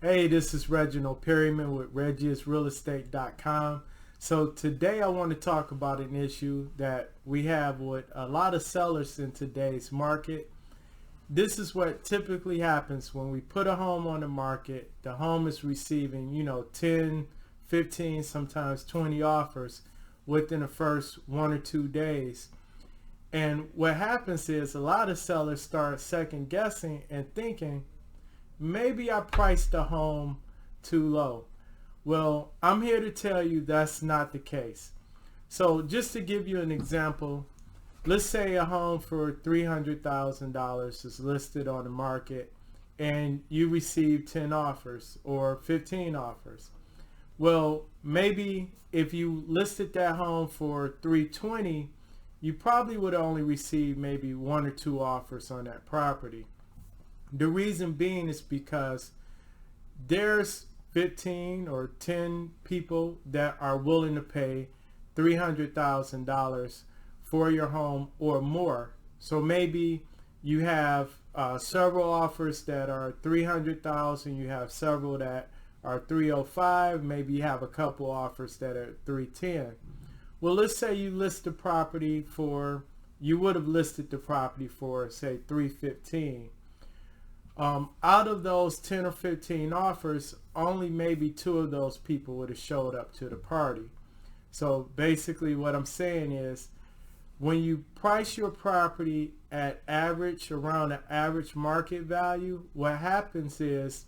Hey, this is Reginald Perryman with ReggiusRealEstate.com. So today I want to talk about an issue that we have with a lot of sellers in today's market. This is what typically happens when we put a home on the market. The home is receiving, 10, 15, sometimes 20 offers within the first 1 or 2 days. And what happens is a lot of sellers start second guessing and thinking, maybe I priced the home too low. Well, I'm here to tell you that's not the case. So just to give you an example, let's say a home for $300,000 is listed on the market and you receive 10 offers or 15 offers. Well, maybe if you listed that home for $320,000, you probably would only receive maybe 1 or 2 offers on that property. The reason being is because there's 15 or 10 people that are willing to pay $300,000 for your home or more. So maybe you have several offers that are $300,000, you have several that are $305,000, maybe you have a couple offers that are $310,000. Well, let's say you list the property for, you would have listed the property for say $315,000. Out of those 10 or 15 offers, only maybe 2 of those people would have showed up to the party. So basically what I'm saying is, when you price your property at average, around the average market value, what happens is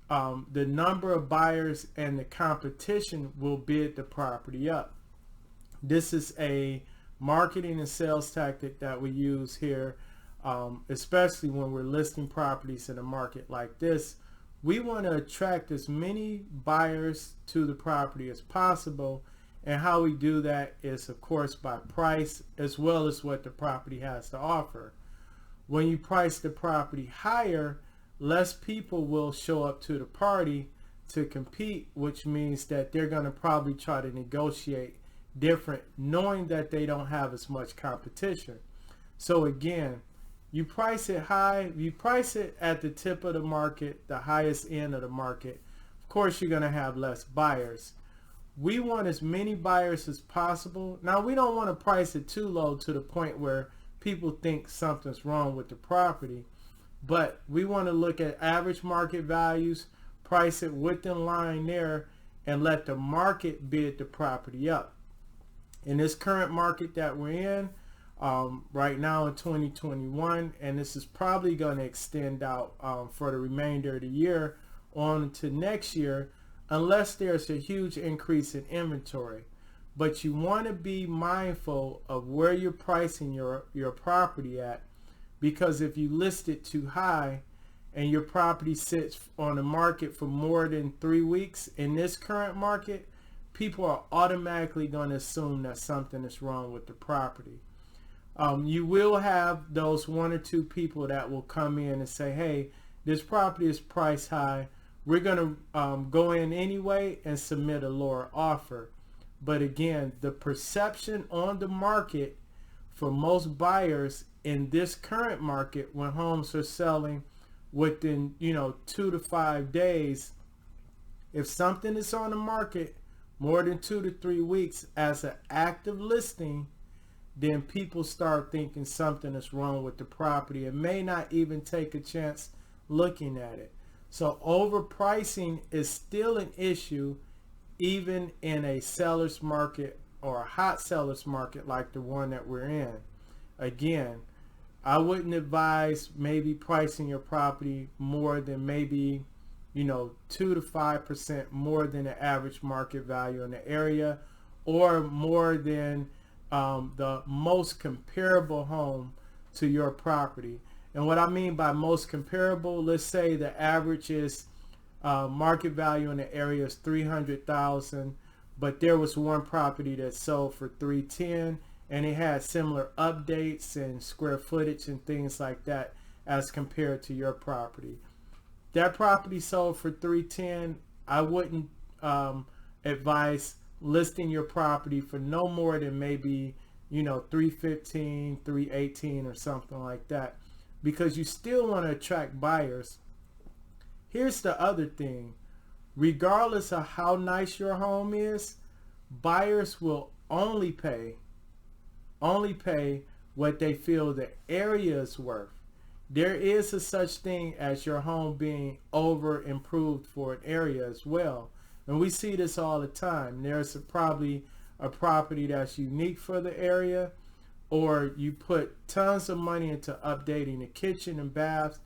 the number of buyers and the competition will bid the property up. This is a marketing and sales tactic that we use here. Especially when we're listing properties in a market like this. We want to attract as many buyers to the property as possible, and how we do that is of course by price as well as what the property has to offer. When you price the property higher, less people will show up to the party to compete, which means that they're going to probably try to negotiate different, knowing that they don't have as much competition. So again, you price it high, you price it at the tip of the market, the highest end of the market. Of course, you're going to have less buyers. We want as many buyers as possible. Now, we don't want to price it too low to the point where people think something's wrong with the property, but we want to look at average market values, price it within line there, and let the market bid the property up. In this current market that we're in, right now in 2021, and this is probably going to extend out for the remainder of the year on to next year, unless there's a huge increase in inventory. But you want to be mindful of where you're pricing your property at, because if you list it too high and your property sits on the market for more than 3 weeks in this current market, people are automatically going to assume that something is wrong with the property. You will have those 1 or 2 people that will come in and say, hey, this property is priced high. We're going to go in anyway and submit a lower offer. But again, the perception on the market for most buyers in this current market, when homes are selling within 2 to 5 days, if something is on the market more than 2 to 3 weeks as an active listing, then people start thinking something is wrong with the property and may not even take a chance looking at it. So overpricing is still an issue, even in a seller's market or a hot seller's market like the one that we're in. Again, I wouldn't advise maybe pricing your property more than maybe 2 to 5% more than the average market value in the area, or more than the most comparable home to your property. And what I mean by most comparable, let's say the average is market value in the area is $300,000, but there was one property that sold for $310,000, and it had similar updates and square footage and things like that as compared to your property. That property sold for $310,000. I wouldn't advise listing your property for no more than maybe $315,000, $318,000 or something like that, because you still want to attract buyers. Here's the other thing. Regardless of how nice your home is, buyers will only pay what they feel the area is worth. There is a such thing as your home being over improved for an area as well. And we see this all the time. There's probably a property that's unique for the area, or you put tons of money into updating the kitchen and baths,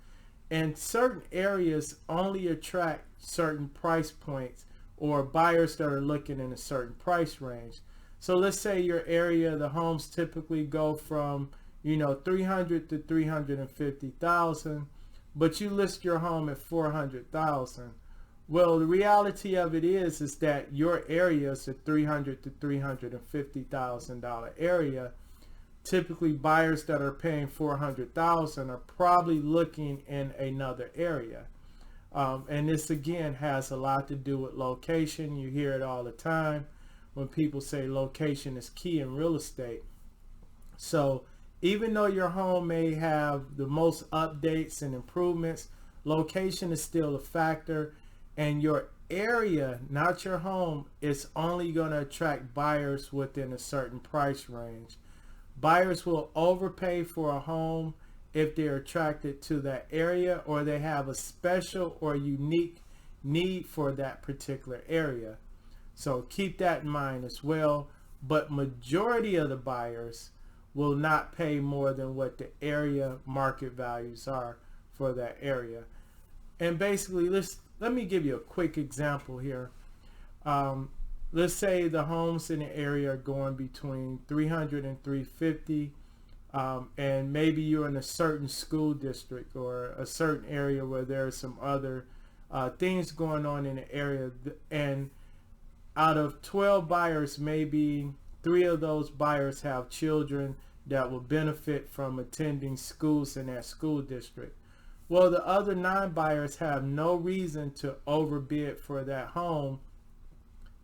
and certain areas only attract certain price points or buyers that are looking in a certain price range. So let's say your area, the homes typically go from 300 to 350,000, but you list your home at 400,000. Well, the reality of it is that your area is a $300 to $350,000 area. Typically, buyers that are paying 400,000 are probably looking in another area. And this again has a lot to do with location. You hear it all the time when people say location is key in real estate. So even though your home may have the most updates and improvements, location is still a factor, and your area, not your home, is only going to attract buyers within a certain price range. Buyers will overpay for a home if they're attracted to that area or they have a special or unique need for that particular area. So keep that in mind as well. But majority of the buyers will not pay more than what the area market values are for that area. And basically, let me give you a quick example here. Let's say the homes in the area are going between 300 and 350, and maybe you're in a certain school district or a certain area where there's some other things going on in the area, and out of 12 buyers, maybe 3 of those buyers have children that will benefit from attending schools in that school district. Well, the other 9 buyers have no reason to overbid for that home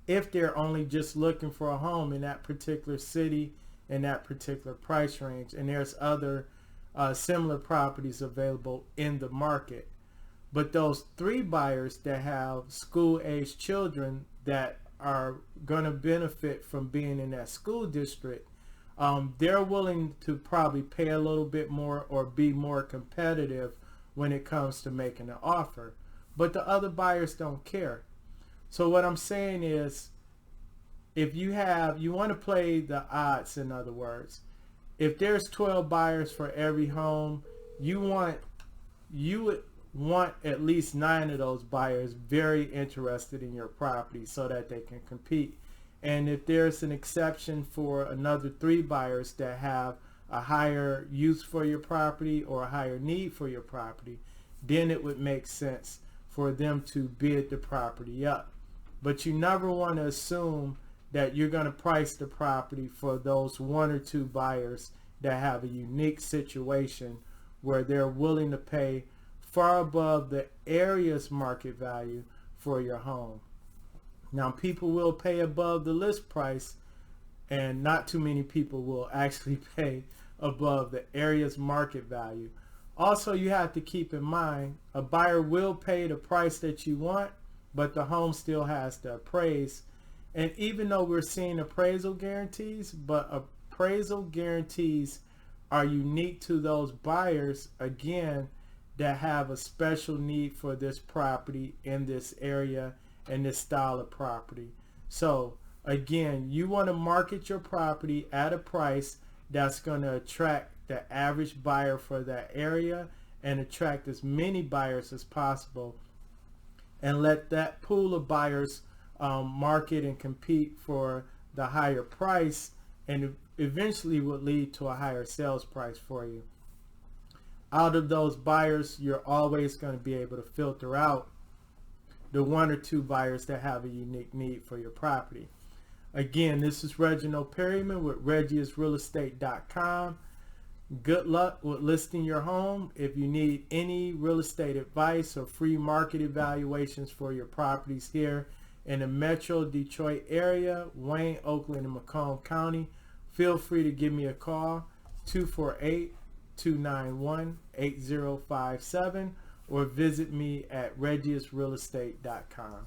if they're only just looking for a home in that particular city, in that particular price range, and there's other similar properties available in the market. But those 3 buyers that have school-aged children that are going to benefit from being in that school district, they're willing to probably pay a little bit more or be more competitive when it comes to making an offer. But the other buyers don't care. So what I'm saying is, if you want to play the odds, in other words, if there's 12 buyers for every home, you would want at least 9 of those buyers very interested in your property so that they can compete. And if there's an exception for another 3 buyers that have a higher use for your property or a higher need for your property, then it would make sense for them to bid the property up. But you never want to assume that you're going to price the property for those 1 or 2 buyers that have a unique situation where they're willing to pay far above the area's market value for your home. Now, people will pay above the list price, and not too many people will actually pay above the area's market value. Also, you have to keep in mind, a buyer will pay the price that you want, but the home still has to appraise. And even though we're seeing appraisal guarantees, but appraisal guarantees are unique to those buyers, again, that have a special need for this property in this area and this style of property. So again, you want to market your property at a price that's going to attract the average buyer for that area and attract as many buyers as possible, and let that pool of buyers market and compete for the higher price, and eventually would lead to a higher sales price for you. Out of those buyers, you're always going to be able to filter out the 1 or 2 buyers that have a unique need for your property. Again, this is Reginald Perryman with ReggiesRealEstate.com. Good luck with listing your home. If you need any real estate advice or free market evaluations for your properties here in the Metro Detroit area, Wayne, Oakland, and Macomb County, feel free to give me a call, 248-291-8057, or visit me at regiusrealestate.com.